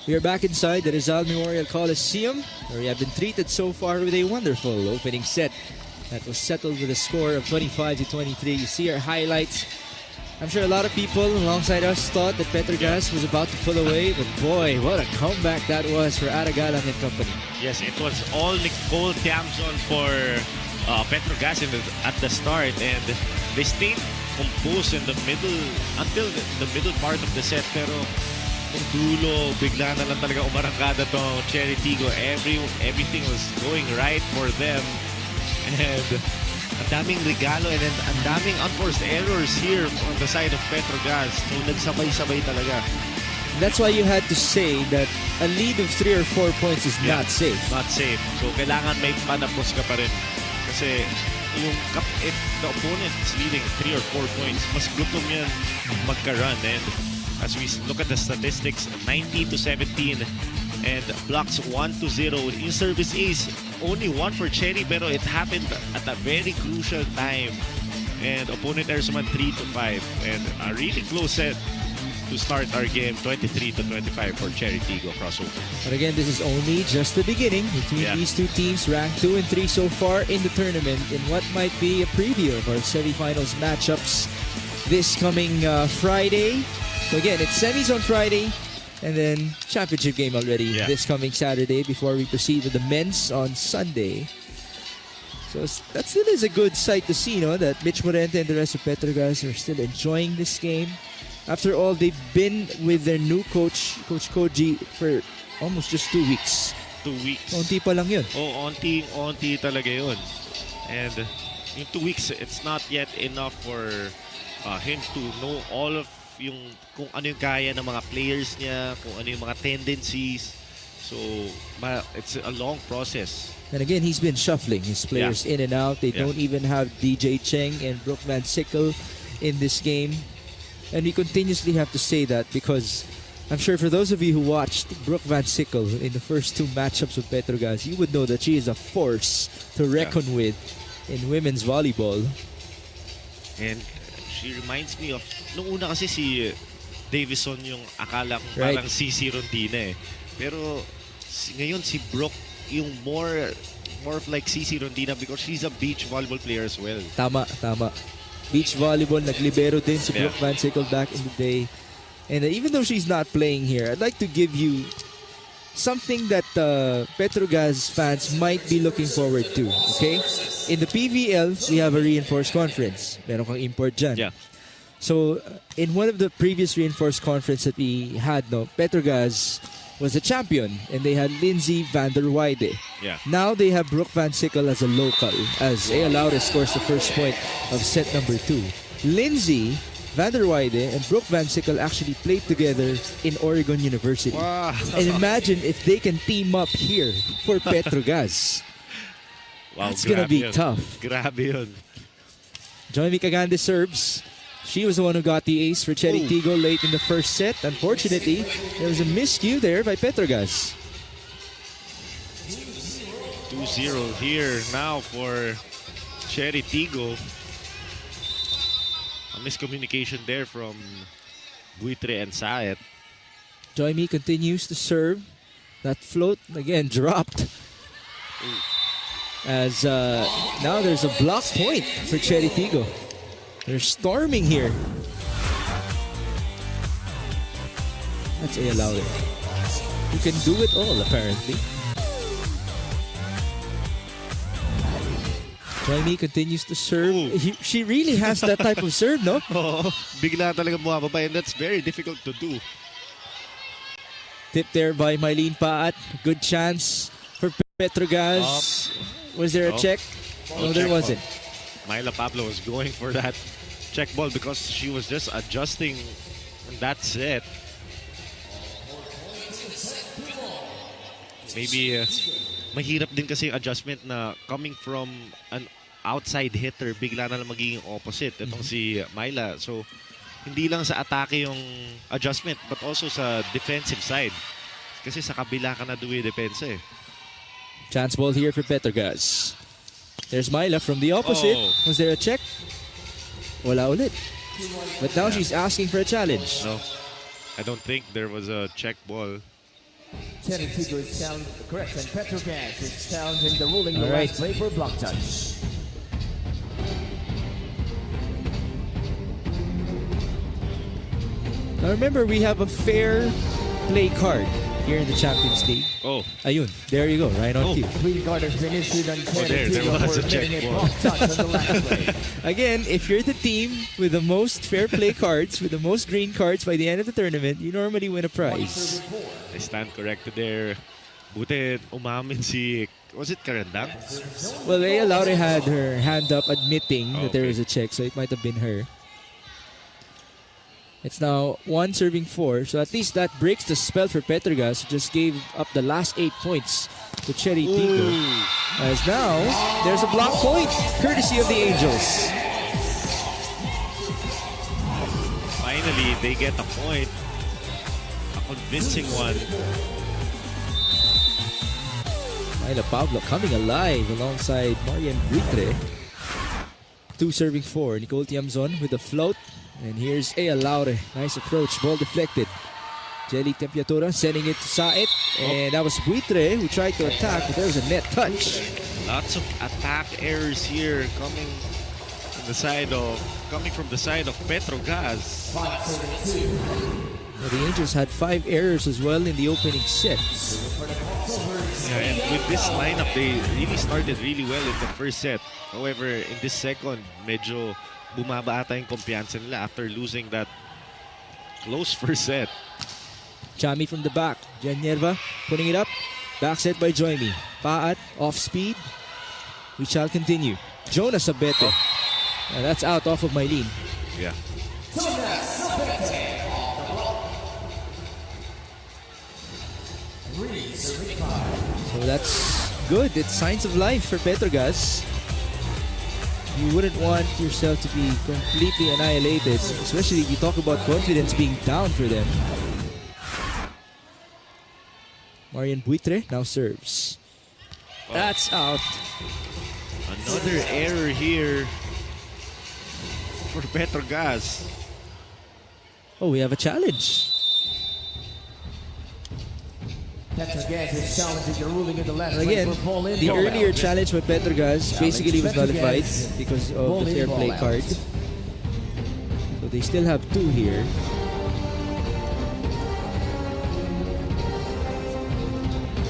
We are back inside the Rizal Memorial Coliseum, where we have been treated so far with a wonderful opening set that was settled with a score of 25-23. You see our highlights. I'm sure a lot of people alongside us thought that Petrogas was about to pull away, but boy, what a comeback that was for Aragalang and company. Yes, it was all Nicole Tiamson for Petrogas at the start, and they stayed composed in the middle until the middle part of the set. Pero kung dulo, bigla na lang talaga umarangkada tong Cherry Tigo. Everything was going right for them, and ang daming regalo and ang daming unforced errors here on the side of Petrogas. So nagsabay-sabay talaga. That's why you had to say that a lead of 3 or 4 points is not safe. Not safe. So kailangan may panapos ka pa rin. Kasi if the opponent is leading 3 or 4 points, mas gutom yan magka-run. And as we look at the statistics, 90-17 and blocks 1-0. In service ace, only 1 for Cherry, pero it happened at a very crucial time. And opponent errors man 3-5. And a really close set to start our game, 23-25 for Cherry Tigo crossover. But again, this is only just the beginning between these two teams, ranked 2 and 3 so far in the tournament, in what might be a preview of our semifinals matchups this coming Friday. So again, it's semis on Friday, and then championship game already this coming Saturday before we proceed with the men's on Sunday. So that still is a good sight to see, no? That Mitch Morente and the rest of Petrogas are still enjoying this game. After all, they've been with their new coach, Coach Koji, for almost just 2 weeks. 2 weeks. Onti pa lang yun. Oh, onti talaga yun. And in 2 weeks, it's not yet enough for him to know all of kung ano yung kaya ng mga players niya, kung ano yung mga tendencies. So, it's a long process. And again, he's been shuffling his players in and out. They don't even have DJ Cheng and Brooke Van Sickle in this game. And we continuously have to say that because I'm sure for those of you who watched Brooke Van Sickle in the first 2 matchups with Petrogas, you would know that she is a force to reckon with in women's volleyball. And she reminds me of, nung una kasi si Davison yung akala kong parang CC Rondina eh. Pero ngayon si Brooke yung more of like CC Rondina because she's a beach volleyball player as well. Tama. Beach volleyball, naglibero din si Brooke Van Sickle back in the day. And even though she's not playing here, I'd like to give you something that Petrogas fans might be looking forward to, okay? In the PVL, we have a reinforced conference. Meron kang import dyan. Yeah. So, in one of the previous reinforced conference that we had, Petrogas was the champion, and they had Lindsay van der Weide. Yeah. Now they have Brooke Van Sickle as a local, as Ea Laure scores the first point of set number 2. Lindsay van der Weide and Brooke Van Sickle actually played together in Oregon University. Wow. And imagine if they can team up here for Petrogas. Wow, it's gonna be tough. Grabe yun. Joymi Cagande serves. She was the one who got the ace for Cherry Tigo late in the first set. Unfortunately, there was a miscue there by Petrogas. 2-0 here now for Cherry Tigo. A miscommunication there from Buitre and Saet. Joymi continues to serve. That float, again, dropped. As now there's a block point for Cherry Tigo. They're storming here. That's Ea Laure. You can do it all, apparently. Joymi continues to serve. She really has that type of serve, no? Oo, bigla talaga bumababa, and that's very difficult to do. Tip there by Mylene Paat. Good chance for Petrogas. Was there a check? No, there wasn't. Myla Pablo was going for that check ball because she was just adjusting, and that's it. Maybe mahirap din kasi yung adjustment na coming from an outside hitter, bigla na lang magiging opposite. Itong si Myla. So, hindi lang sa atake yung adjustment, but also sa defensive side. Kasi sa kabila ka na duwi-depensa eh. Chance ball here for Petrogas. There's Myla from the opposite. Was there a check? Wala ulit. But now she's asking for a challenge. No, I don't think there was a check ball. Cherry Tigo is correct, and Petrogas is challenging the ruling the Alright. last play for block touch. Now remember, we have a fair play card here in the Champions League. Oh, Ayun, there you go, right on cue. Green card has been issued on Cherry there Tigo was for a hitting check a ball. block touch on the last play. Again, if you're the team with the most fair play cards, with the most green cards by the end of the tournament, you normally win a prize. I stand corrected there. Buti umamin si... Was it Karandang? Well, Leia Laure had her hand up admitting that there Okay. is a check, so it might have been her. It's now 1 serving 4, so at least that breaks the spell for Petrogas, who just gave up the last 8 points to Cherry Tigo. As now, there's a block point, courtesy of the Angels. Finally, they get a point. A convincing one. Myla Pablo coming alive alongside Marian Buitre. 2 serving 4, Nicole Tiamzon with the float. And here's Ea Laure. Nice approach, ball deflected. Jelly Tempiatura sending it to Saet. And that was Buitre who tried to attack, but there was a net touch. Lots of attack errors here coming from the side of Petrogas. Well, the Angels had 5 errors as well in the opening set. Yeah, and with this lineup, they really started really well in the first set. However, in this second, medyo bumaba ata yung kumpiyansa nila after losing that close first set. Chami from the back. Jan Nerva putting it up. Back set by Joymi. Paat off speed. We shall continue. Jonas Abete. And that's out off of Mylene. Yeah. So that's good. It's signs of life for Petrogas. You wouldn't want yourself to be completely annihilated, especially if you talk about confidence being down for them. Marian Buitre now serves. That's out. Another error here for Petrogas. Oh, we have a challenge. Petrogas is challenging the ruling in the last And play again, for ball in. the ball earlier out. challenge by Petrogas basically was nullified because of the fair play card. So they still have 2 here.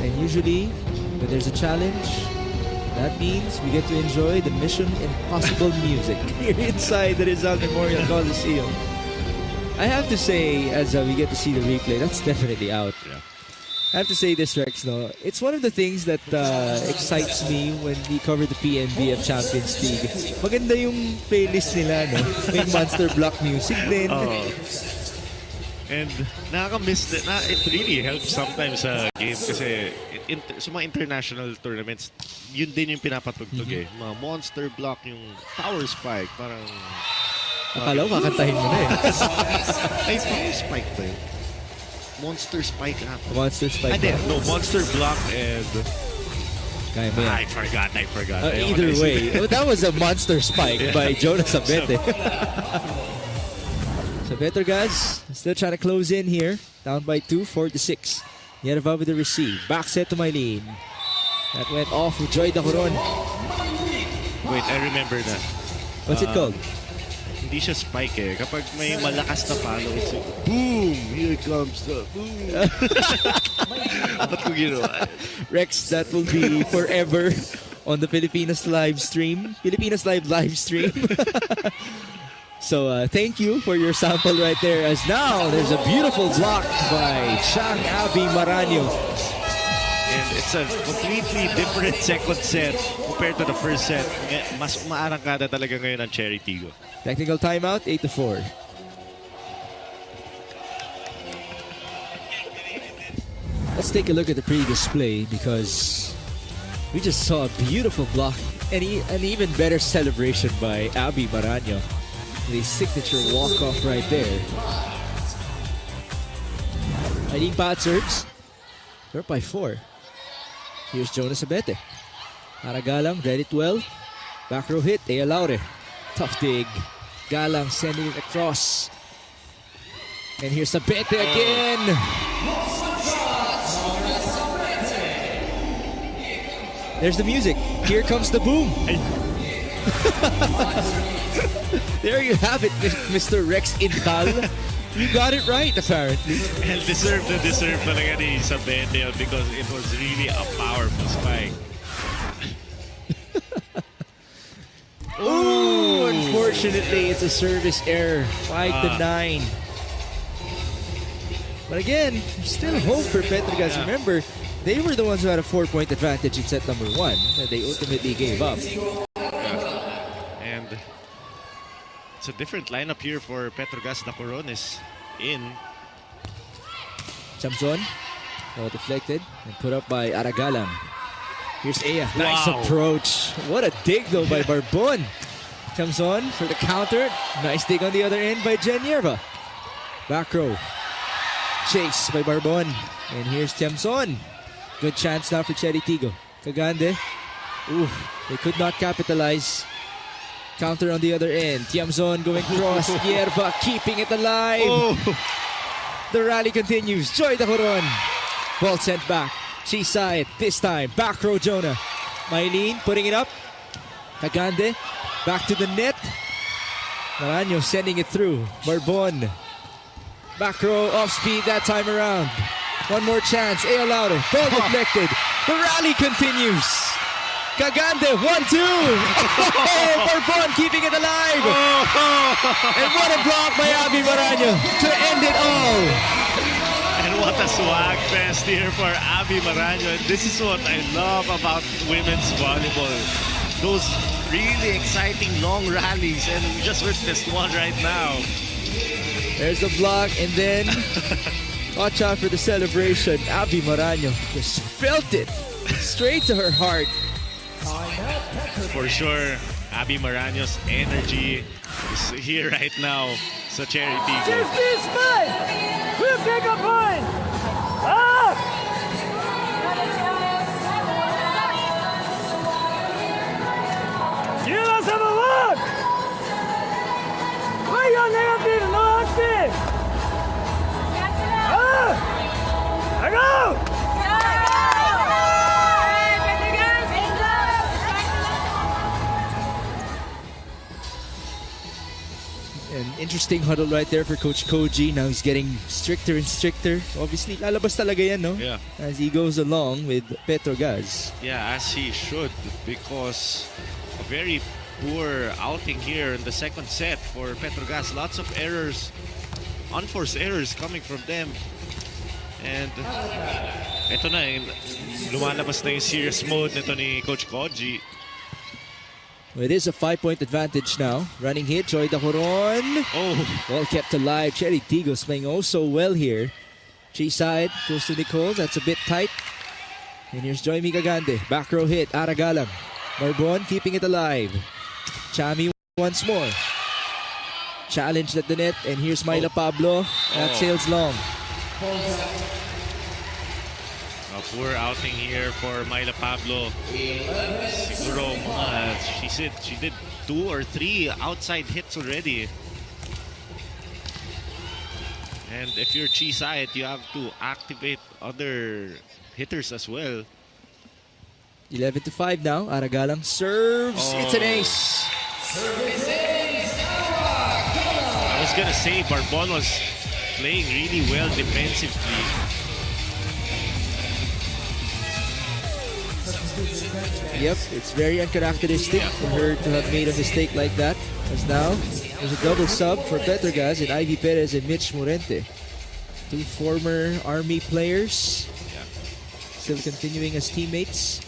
And usually, when there's a challenge, that means we get to enjoy the Mission Impossible music here inside the Rizal Memorial Coliseum. I have to say, as we get to see the replay, that's definitely out. Yeah. I have to say this, Rex, no? It's one of the things that excites me when we cover the PNBF Champions League. Maganda yung playlist nila, no? May Monster Block music din. And nakaka-miss it really helps sometimes sa game kasi sa mga international tournaments, yun din yung pinapatugtog eh. Mga Monster Block, yung Power Spike, parang... Akala ko kakantahin mo na eh. Ay, Power Spike ba yun? Monster Spike ata. Monster Spike. No, Monster Block and... Kaya mo yan. I forgot. Either way, that was a Monster Spike by Jonas Abete. So Petrogas still trying to close in here. Down by 2, 4-6. Nerva with the receive. Back set to Mylene. That went off with Joy Dacoron. Wait, I remember that. What's it called? Hindi siya spike eh. Kapag may malakas na palo, it's like, boom! Here comes the boom! Ba't ko ginawa? Rex, that will be forever on the Filipinas live stream. Filipinas live stream. So thank you for your sample right there. As now, there's a beautiful block by Chang Abby Maranyo. And it's a completely different second set compared to the first set. Mas umaarangkada talaga ngayon ang Cherry Tigo. Technical timeout, 8-4. Let's take a look at the previous play because we just saw a beautiful block and an even better celebration by Abby Maranyo. The signature walk-off right there. Eileen Pat serves. They're up by 4. Here's Jonas Abete. Galang read it well. Back row hit, Ea Laure. Tough dig. Galang sending it across. And here's Abete again. There's the music. Here comes the boom. There you have it, Mr. Rex Intal. You got it right, apparently. And deserve talaga ni Isabel because it was really a powerful spike. Ooh, unfortunately, it's a service error. 5-9. But again, there's still hope for Petrogas. Yeah. Remember, they were the ones who had a 4-point advantage in set number 1 that they ultimately gave up. And it's a different lineup here for Petrogas. The Corones in. Chamson, well deflected and put up by Aragalang. Here's Aya. Nice Wow. approach. What a dig though by Barbon. Chamson for the counter. Nice dig on the other end by Genierva. Back row. Chase by Barbon. And here's Chamson. Good chance now for Cherry Tigo. Cagande. Ooh, they could not capitalize. Counter on the other end. Tiamzon going cross. Yerba keeping it alive. Oh. The rally continues. Joy Dacoron. Ball sent back. She saw it this time. Back row Jonah. Mylene putting it up. Cagande. Back to the net. Maranyo sending it through. Barbon. Back row off speed that time around. One more chance. Eo Laure. Ball deflected. The rally continues. Cagande, 1-2. Barbon keeping it alive. And what a block by Abby Maranyo to end it all. And what a swag fest here for Abby Maranyo. This is what I love about women's volleyball. Those really exciting long rallies, and we just witnessed one right now. There's the block, and then watch out for the celebration. Abby Maranyo just felt it straight to her heart. For sure, Abby Maranyo's energy is here right now sa Cherry Tigo. This fight! We'll take a point! Ah! You let's have a look! Why you negative, no active? Ah! I go! An interesting huddle right there for Coach Koji. Now he's getting stricter and stricter. Obviously, lalabas talaga yan, no? Yeah. As he goes along with Petrogas. Yeah, as he should, because a very poor outing here in the second set for Petrogas. Lots of errors, unforced errors coming from them. And eto na, lumalabas na yung serious mode nito ni Coach Koji. Well, it is a 5-point advantage now. Running hit, Joy Dacoron. Oh, Well kept alive. Cherry Tigo's playing oh so well here. She side goes to Nicole. That's a bit tight. And here's Joy Migagande. Back row hit. Aragalang. Barbon keeping it alive. Chami once more. Challenged at the net. And here's Myla Pablo. That sails long. a poor outing here for Myla Pablo. Siguro, she said she did 2 or 3 outside hits already. And if you're Chi-side, you have to activate other hitters as well. 11-5 now. Aragalang serves. It's an ace. I was gonna say Barbon was playing really well defensively. Yep, it's very uncharacteristic for her to have made a mistake like that. As now, there's a double sub for Petrogas and Ivy Perez and Mitch Morente. 2 former Army players. Still continuing as teammates.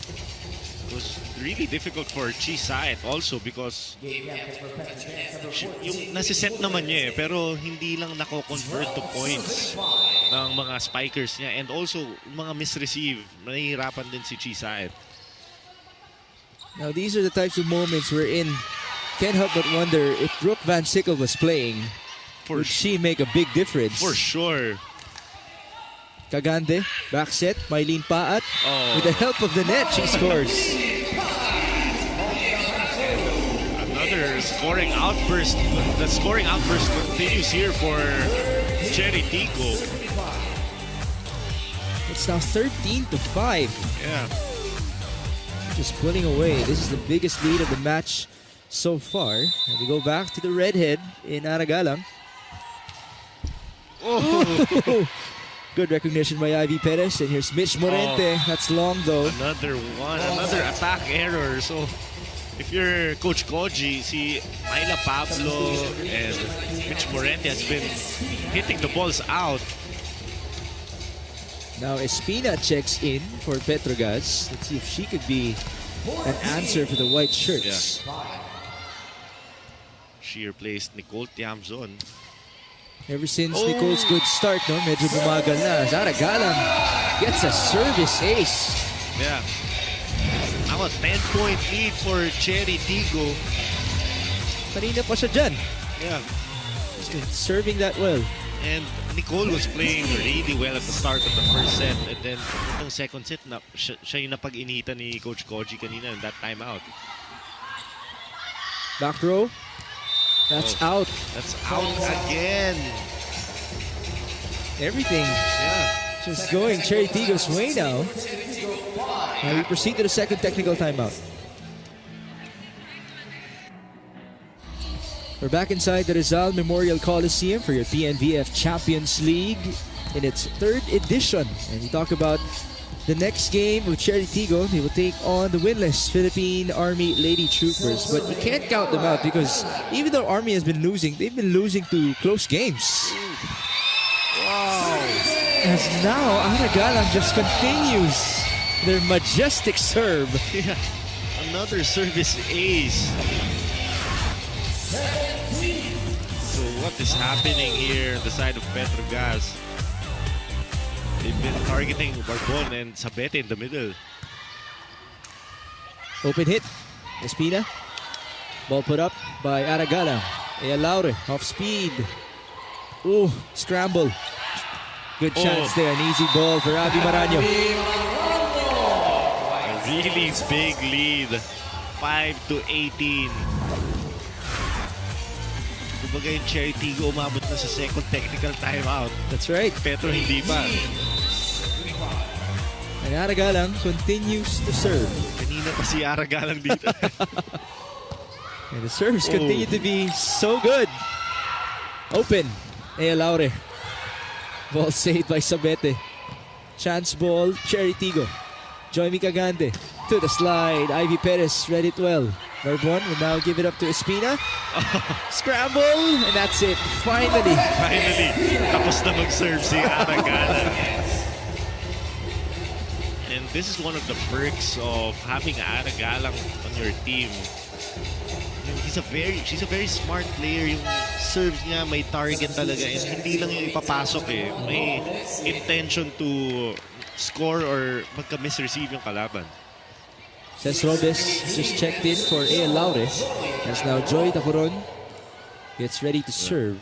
It was really difficult for Chi-side also because yung nasiset naman niya pero hindi lang nako-convert to points ng mga spikers niya, and also mga misreceive, nahihirapan din si Chi-side. Now these are the types of moments wherein can't help but wonder if Brooke Van Sickle was playing, would she make a big difference? For sure. Cagande, back set, Mylene Paat. With the help of the net, she scores. Another scoring outburst. The scoring outburst continues here for Cherry Tigo. It's now 13-5. Yeah. just pulling away. This is the biggest lead of the match so far. And we go back to the redhead in Aragalang. Oh! Good recognition by Ivy Perez. And here's Mitch Morente. That's long though. Another one. Another attack error. So, if you're Coach Koji, see Myla Pablo and Mitch Morente has been hitting the balls out. Now Espina checks in for Petrogas. Let's see if she could be an answer for the white shirts. Yeah. She replaced Nicole Tiamzon. Ever since Nicole's good start, no, medyo bumagal na. Aragalang gets a service ace. Yeah. Now a 10-point lead for Cherry Tigo. Kanina pa siya dyan. Yeah. She's been serving that well. And Nicole was playing really well at the start of the first set. And then, itong second set, siya yung napag-initan ni Coach Koji kanina in that timeout. Back row. That's out. That's out again. Everything just going Cherry Tigo's way now. Now we proceed to the second technical timeout. We're back inside the Rizal Memorial Coliseum for your PNVF Champions League in its third edition. And we talk about the next game with Cherry Tigo. They will take on the winless Philippine Army Lady Troopers. But you can't count them out because even though Army has been losing, they've been losing to close games. Wow. As now, Aragalang just continues their majestic serve. Yeah. Another service ace. So what is happening here on the side of Petrogas? They've been targeting Barbon and Sabete in the middle. Open hit. Espina. Ball put up by Aragalang. Laure off speed. Ooh, scramble. Good chance there. An easy ball for Abby Maraño. A really big lead. 5-18. Kumbaga yung Cherry Tigo umabot na sa second technical timeout. That's right. Pero hindi pa. And Aragalang continues to serve. Kanina pa si Aragalang dito. And the serves continue to be so good. Open. Laure. Ball saved by Sabete. Chance ball, Cherry Tigo. Joymi Cagante to the slide. Ivy Perez read it well. Barbon will now give it up to Espina. Scramble, and that's it. Finally. Tapos na mag-serve si Aragalang. And this is one of the perks of having Aragalang on your team. She's a very smart player. Yung serves niya may target talaga and hindi lang yung ipapasok eh. May intention to score or magka-misreceive yung kalaban. Cés Robes just checked in for Laure. As now Joy Tacoron gets ready to serve.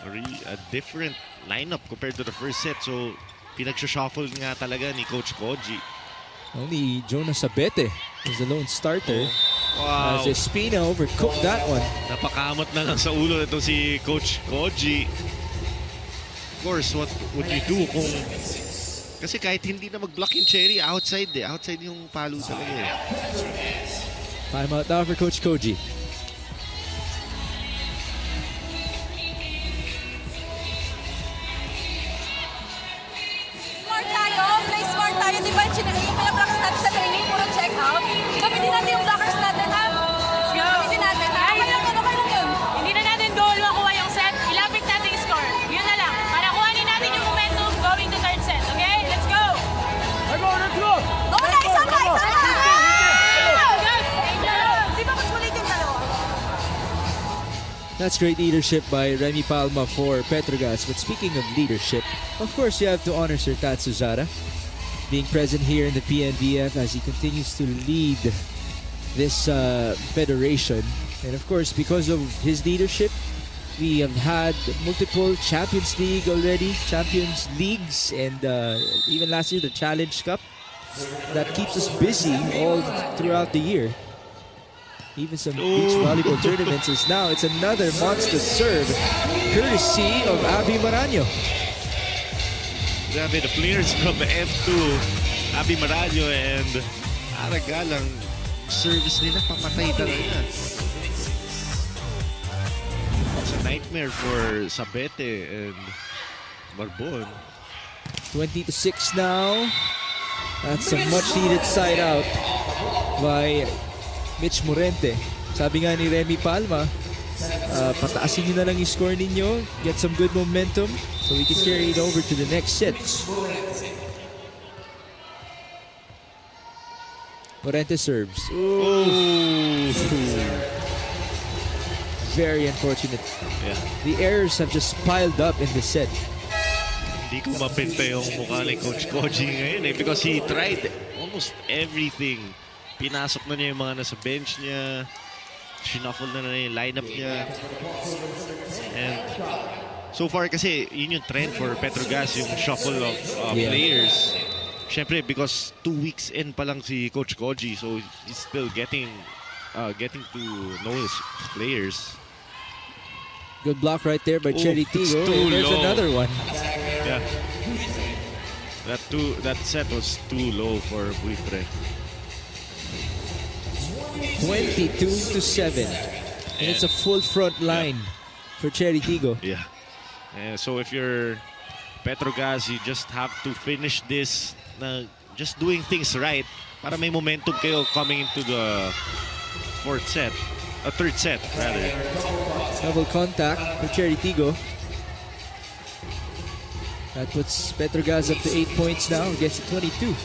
A different lineup compared to the first set. So, pinag-shuffle nga talaga ni Coach Koji. Only Jonas Sabete is the lone starter. Wow. As Espina overcooked that one. Napakamot na lang sa ulo ito si Coach Koji. Of course, what would you do kung... Kasi kahit hindi na mag-block yung Cherry, outside eh. Outside yung palo talaga eh. Timeout now for Coach Koji. Smart tayo, play smart tayo. Di ba yung pinapractice natin sa training, puro check out? Gamitin natin yung blockers natin, ha? Gamitin natin, ha? Okay lang yun. Hindi na natin goal makuha yung set. Ilapit natin yung score. Yun na lang. Para kuhanin natin yung momentum going to third set. Okay? Let's go! Let's go! Okay, isa pa! Di ba mas ulit yung dalawa? That's great leadership by Remy Palma for Petrogas. But speaking of leadership, of course you have to honor Sir Tatsu Zara being present here in the PNVF as he continues to lead this federation. And of course, because of his leadership, we have had multiple Champions League already, Champions Leagues, and even last year the Challenge Cup. That keeps us busy all throughout the year. Even some beach volleyball tournaments is now. It's another monster serve, courtesy of Abby Maraño. Grabe, the players from F2, Abby Maraño and Aragalang service nila pamatay talaga. It's a nightmare for Sabete and Barbon. 20-6 now. That's a much-needed side out by Mitch Morente. Sabi nga ni Remy Palma, pataasin nyo na lang yung score ninyo, get some good momentum so we can carry it over to the next set. Morente serves. Ooh. Very unfortunate. Yeah. The errors have just piled up in the set. Hindi ko mapinta yung mukha ni Coach Koji ngayon because he tried almost everything. Pinasok na niya yung mga nasa bench niya. Shuffle na yung lineup niya. And so far kasi yun yung trend for Petrogas, yung shuffle of players. Siyempre because 2 weeks in pa lang si Coach Koji, so he's still getting to know his players. Good block right there by Cherry Tigo. And there's low. another one. Yeah. That set was too low for Buitre. 22-7. And it's a full front line for Cherry Tigo. Yeah. So if you're Petrogas, you just have to finish this just doing things right para may momentum kayo coming into the third set rather. Double contact for Cherry Tigo. That puts Petrogas up to 8 points now against the 22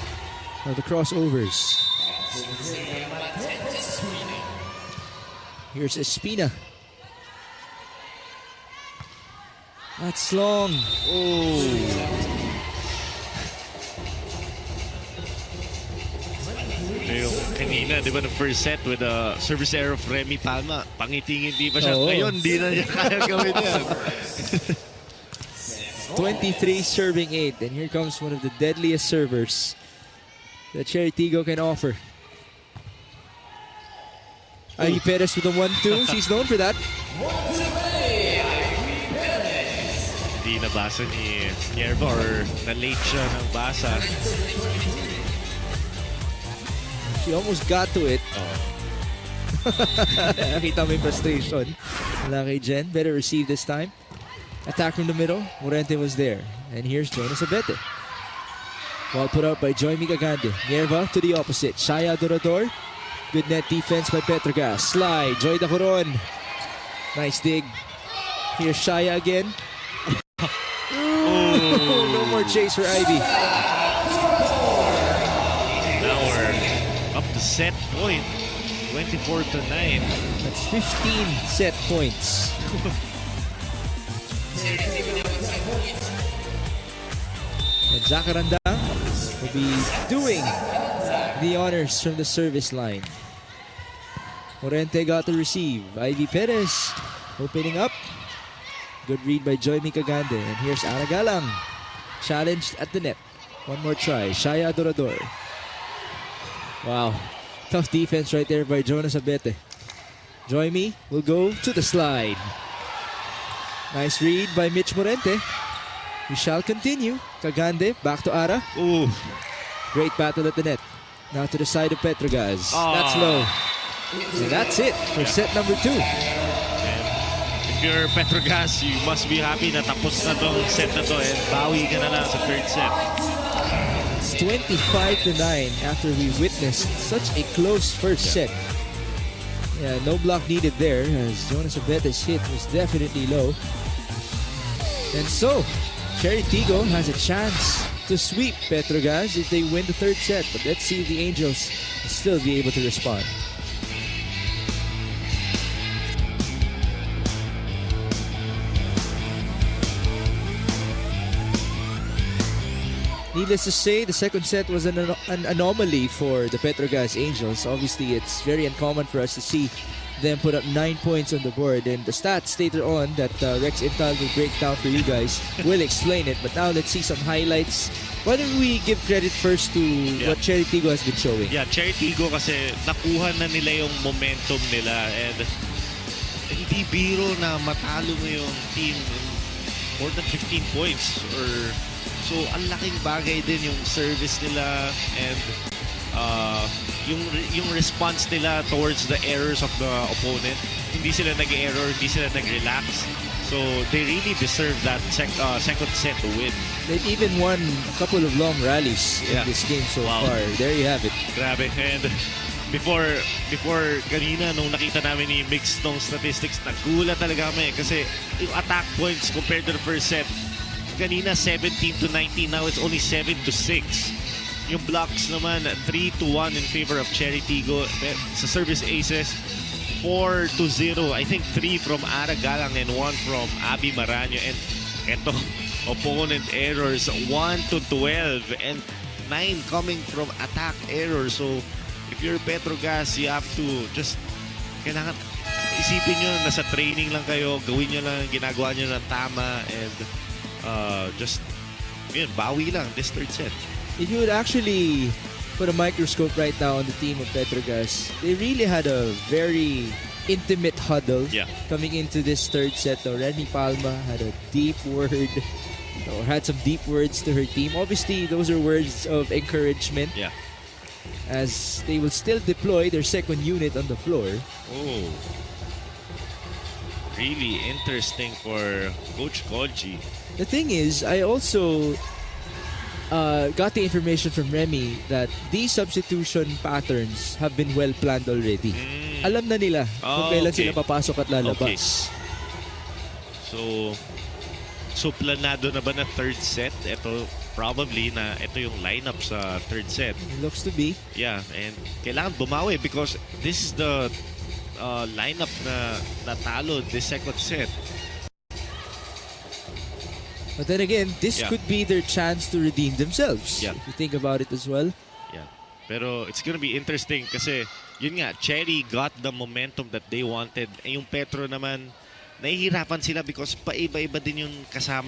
of the crossovers. Here's Espina. That's long. Yung kanina, di ba, the first set with the service error of Remy Palma, pangiting-hindi pa siya. Ngayon, di na niya kaya gawin yan. 23 serving 8. And here comes one of the deadliest servers that Cherry Tigo can offer. Ivy Perez with a 1-2. She's known for that. Hindi nabasa ni Nierva or na-late siya ng basa. She almost got to it. Nakita mo yung frustration. Wala kay Jen. Better receive this time. Attack from the middle. Morente was there. And here's Jonas Abete. Ball put up by Joy Migagande. Nierva to the opposite. Shaya Dorador. Good net defense by Petrogas. Slide. Joy Dacoron. Nice dig. Here's Shaya again. Ooh, no more chase for Ivy. Now we're up to set point. 24-9. That's 15 set points. And Zacaranda will be doing the honors from the service line. Morente got to receive. Ivy Perez opening up. Good read by Joy Micagande. And here's Aragalang. Challenged at the net. One more try. Shaya Dorador. Wow. Tough defense right there by Jonas Abete. Joy Me will go to the slide. Nice read by Mitch Morente. We shall continue. Cagande back to Ara. Ooh. Great battle at the net. Now to the side of Petrogas. That's low. And that's it for set number 2. If you're Petrogas, you must be happy na tapos na tong set na to and bawi ka na lang sa third set. It's 25-9 after we witnessed such a close first set. Yeah, no block needed there as Jonas Abete's hit was definitely low. And so, Cherry Tigo has a chance to sweep Petrogas if they win the third set. But let's see if the Angels will still be able to respond. Needless to say, the second set was an anomaly for the Petrogas Angels. Obviously, it's very uncommon for us to see them put up 9 points on the board. And the stats later on that Rex Intal will break down for you guys will explain it. But now let's see some highlights. Why don't we give credit first to what Cherry Tigo has been showing? Yeah, Cherry Tigo kasi nakuha na nila yung momentum nila. And hindi biro na matalo mo yung team in more than 15 points or so ang laking bagay din yung service nila and yung response nila towards the errors of the opponent, hindi sila nag-error, hindi sila nag-relax. So they really deserve that second set to win. They've even won a couple of long rallies in this game so far. There you have it. Grabe. And before kanina nung nakita namin ni Mix tong statistics, nagulat talaga kami kasi yung attack points compared to the first set, kanina 17-19, now it's only 7-6. Yung blocks naman 3-1 in favor of Cherry Tigo. Sa service aces 4-0. I think 3 from Ara Galang and 1 from Abby Maranyo. And eto, opponent errors 1-12 and 9 coming from attack errors. So if you're Petrogas, you have to just kailangan isipin nyo na sa training lang kayo, gawin nyo lang, ginagawa nyo ng tama, and just yun, bawi lang this third set. If you would actually put a microscope right now on the team of Petrogas, they really had a very intimate huddle coming into this third set. Now, Remy Palma had a deep word, or had some deep words to her team. Obviously, those are words of encouragement. Yeah. As they will still deploy their second unit on the floor. Oh. Really interesting for Coach Koji. The thing is, I also got the information from Remy that these substitution patterns have been well planned already. Alam na nila kung kailan sila papasok at lalabas. Okay. So planado na ba na third set? Ito probably na ito yung lineup sa third set. It looks to be. Yeah, and kailangan bumawi because this is the lineup na natalo this second set. But then again, this could be their chance to redeem themselves. Yeah. If you think about it as well. Yeah. Pero it's gonna be interesting kasi yun nga, Cherry got the momentum that they wanted. Eh, yung Petro naman, nahihirapan sila because paiba-iba din yung kasama